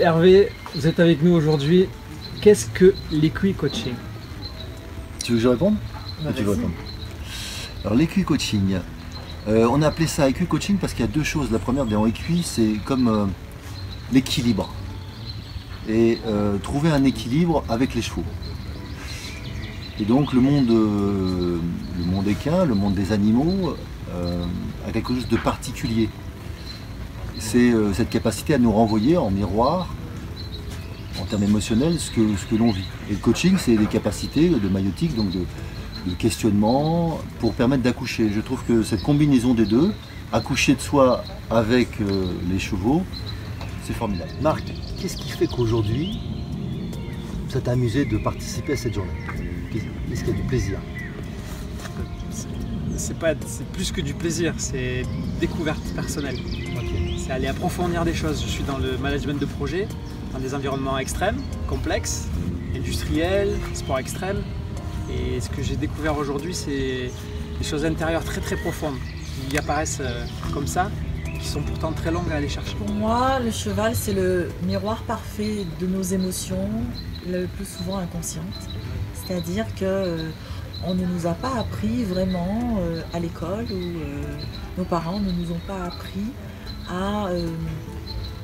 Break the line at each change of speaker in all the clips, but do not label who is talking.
Hervé, vous êtes avec nous aujourd'hui. Qu'est-ce que l'équicoaching?
Tu veux que je réponde? Tu veux répondre? Alors l'équicoaching, on a appelé ça équicoaching parce qu'il y a deux choses. La première, dans équi, c'est comme l'équilibre. Et trouver un équilibre avec les chevaux. Et donc le monde équin, le monde des animaux, a quelque chose de particulier. C'est cette capacité à nous renvoyer en miroir, en termes émotionnels, ce que l'on vit. Et le coaching, c'est des capacités de maïotique, donc de questionnement, pour permettre d'accoucher. Je trouve que cette combinaison des deux, accoucher de soi avec les chevaux, c'est formidable.
Marc, qu'est-ce qui fait qu'aujourd'hui, ça t'a amusé de participer à cette journée? Est-ce qu'il y a du plaisir?
C'est plus que du plaisir, c'est découverte personnelle.
Okay.
C'est aller approfondir des choses. Je suis dans le management de projet, dans des environnements extrêmes, complexes, industriels, sport extrême. Et ce que j'ai découvert aujourd'hui, c'est des choses intérieures très très profondes qui apparaissent comme ça, qui sont pourtant très longues à aller chercher.
Pour moi, le cheval, c'est le miroir parfait de nos émotions, le plus souvent inconscientes. C'est-à-dire qu'on ne nous a pas appris vraiment à l'école ou nos parents ne nous ont pas appris à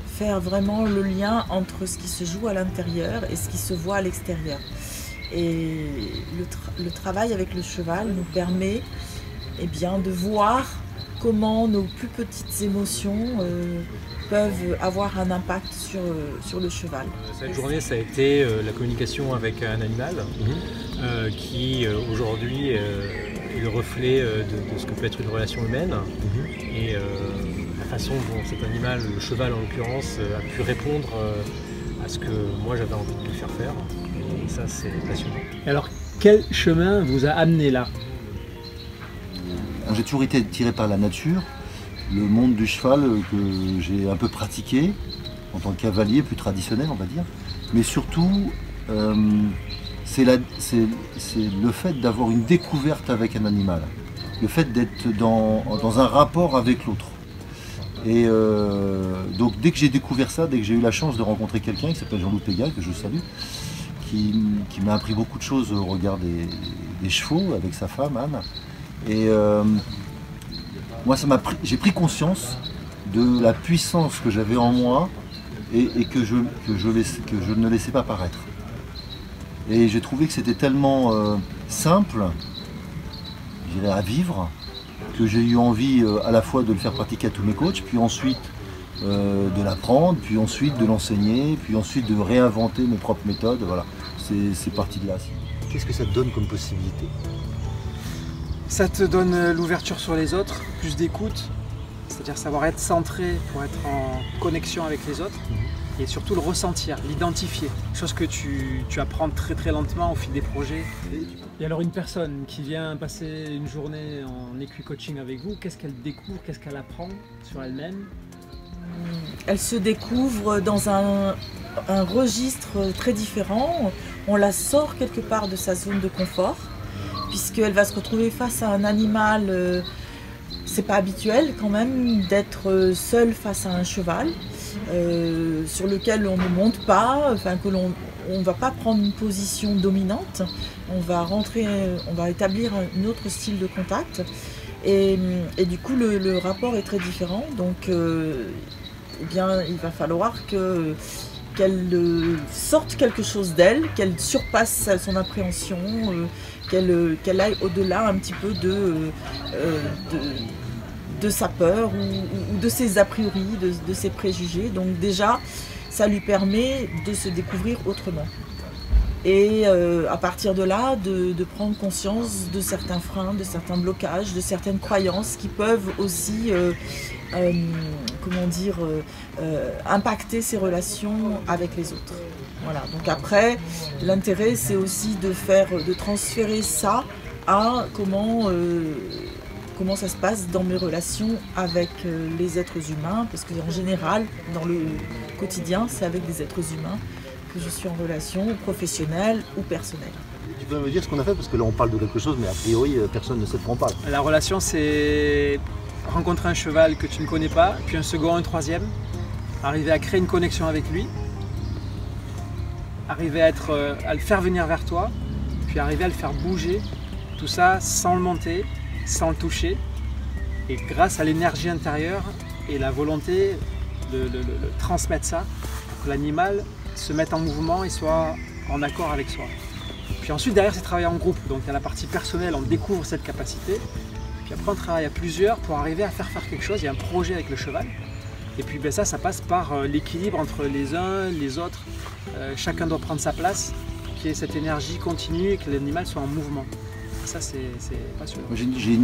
faire vraiment le lien entre ce qui se joue à l'intérieur et ce qui se voit à l'extérieur. Et le travail avec le cheval nous permet de voir comment nos plus petites émotions peuvent avoir un impact sur le cheval.
Cette journée, ça a été la communication avec un animal qui aujourd'hui est le reflet de ce que peut être une relation humaine. Et la façon dont cet animal, le cheval en l'occurrence, a pu répondre à ce que moi j'avais envie de lui faire faire. Et ça, c'est passionnant.
Et alors, quel chemin vous a amené là?
J'ai toujours été tiré par la nature, le monde du cheval que j'ai un peu pratiqué en tant que cavalier, plus traditionnel on va dire. Mais surtout, c'est le fait d'avoir une découverte avec un animal, le fait d'être dans un rapport avec l'autre. Et donc dès que j'ai découvert ça, dès que j'ai eu la chance de rencontrer quelqu'un qui s'appelle Jean-Loup Pégal, que je salue, qui m'a appris beaucoup de choses au regard des chevaux avec sa femme Anne. Et moi, j'ai pris conscience de la puissance que j'avais en moi et que je ne laissais pas paraître. Et j'ai trouvé que c'était tellement simple, je dirais, à vivre, que j'ai eu envie à la fois de le faire pratiquer à tous mes coachs, puis ensuite de l'apprendre, puis ensuite de l'enseigner, puis ensuite de réinventer mes propres méthodes. Voilà, c'est parti de là.
Qu'est-ce que ça te donne comme possibilité?
Ça te donne l'ouverture sur les autres, plus d'écoute, c'est-à-dire savoir être centré pour être en connexion avec les autres, et surtout le ressentir, l'identifier, chose que tu apprends très très lentement au fil des projets. Et alors une personne qui vient passer une journée en équicoaching avec vous, qu'est-ce qu'elle découvre, qu'est-ce qu'elle apprend sur elle-même?
Elle se découvre dans un registre très différent, on la sort quelque part de sa zone de confort, puisqu'elle va se retrouver face à un animal, c'est pas habituel quand même d'être seule face à un cheval, sur lequel on ne monte pas, enfin que on va pas prendre une position dominante, on va établir un autre style de contact, et du coup le rapport est très différent, donc il va falloir qu'elle sorte quelque chose d'elle, qu'elle surpasse son appréhension, qu'elle aille au-delà un petit peu de sa peur ou de ses a priori, de ses préjugés. Donc déjà, ça lui permet de se découvrir autrement. Et à partir de là, de prendre conscience de certains freins, de certains blocages, de certaines croyances qui peuvent aussi impacter ses relations avec les autres. Voilà. Donc après, l'intérêt c'est aussi de transférer ça à comment ça se passe dans mes relations avec les êtres humains, parce qu'en général, dans le quotidien, c'est avec des êtres humains que je suis en relation professionnelle ou personnelle.
Tu peux me dire ce qu'on a fait, parce que là on parle de quelque chose, mais a priori personne ne sait de quoi on parle.
La relation, c'est rencontrer un cheval que tu ne connais pas, puis un second, un troisième, arriver à créer une connexion avec lui, arriver à le faire venir vers toi, puis arriver à le faire bouger, tout ça sans le monter, sans le toucher, et grâce à l'énergie intérieure et la volonté de transmettre ça, pour que l'animal se mette en mouvement et soit en accord avec soi. Puis ensuite derrière c'est travailler en groupe, donc il y a la partie personnelle, on découvre cette capacité, puis après on travaille à plusieurs pour arriver à faire quelque chose, il y a un projet avec le cheval, et puis ben, ça passe par l'équilibre entre les uns, les autres, chacun doit prendre sa place, pour qu'il y ait cette énergie continue et que l'animal soit en mouvement. Ça c'est passionnant.
J'ai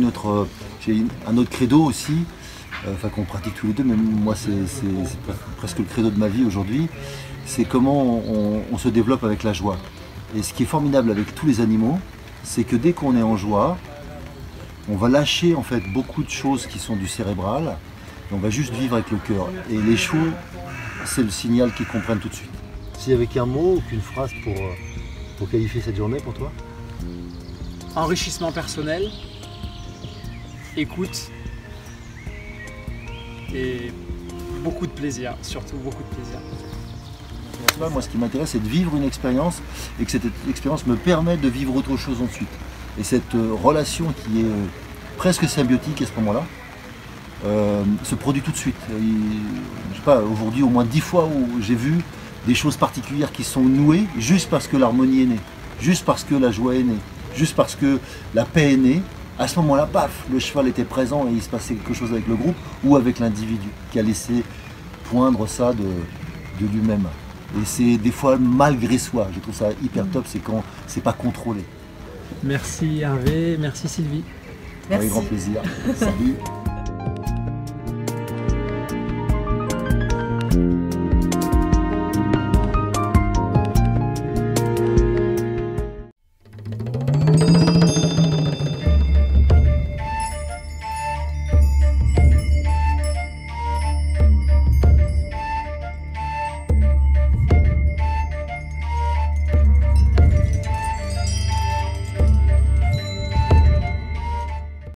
un autre credo aussi, qu'on pratique tous les deux, mais moi c'est presque le credo de ma vie aujourd'hui, c'est comment on se développe avec la joie. Et ce qui est formidable avec tous les animaux, c'est que dès qu'on est en joie, on va lâcher en fait beaucoup de choses qui sont du cérébral, et on va juste vivre avec le cœur. Et les chevaux, c'est le signal qu'ils comprennent tout de suite.
S'il y avait qu'un mot ou qu'une phrase pour qualifier cette journée pour toi?
Enrichissement personnel, écoute et beaucoup de plaisir, surtout beaucoup de plaisir.
Moi, ce qui m'intéresse, c'est de vivre une expérience et que cette expérience me permet de vivre autre chose ensuite. Et cette relation qui est presque symbiotique à ce moment-là se produit tout de suite. Je sais pas, aujourd'hui, au moins 10 fois où j'ai vu des choses particulières qui sont nouées juste parce que l'harmonie est née, juste parce que la joie est née, juste parce que la paix est née. À ce moment-là, paf, le cheval était présent et il se passait quelque chose avec le groupe ou avec l'individu qui a laissé poindre ça de lui-même. Et c'est des fois malgré soi. Je trouve ça hyper top, c'est quand c'est pas contrôlé.
Merci Hervé, merci Sylvie.
Merci.
Avec grand plaisir. Salut.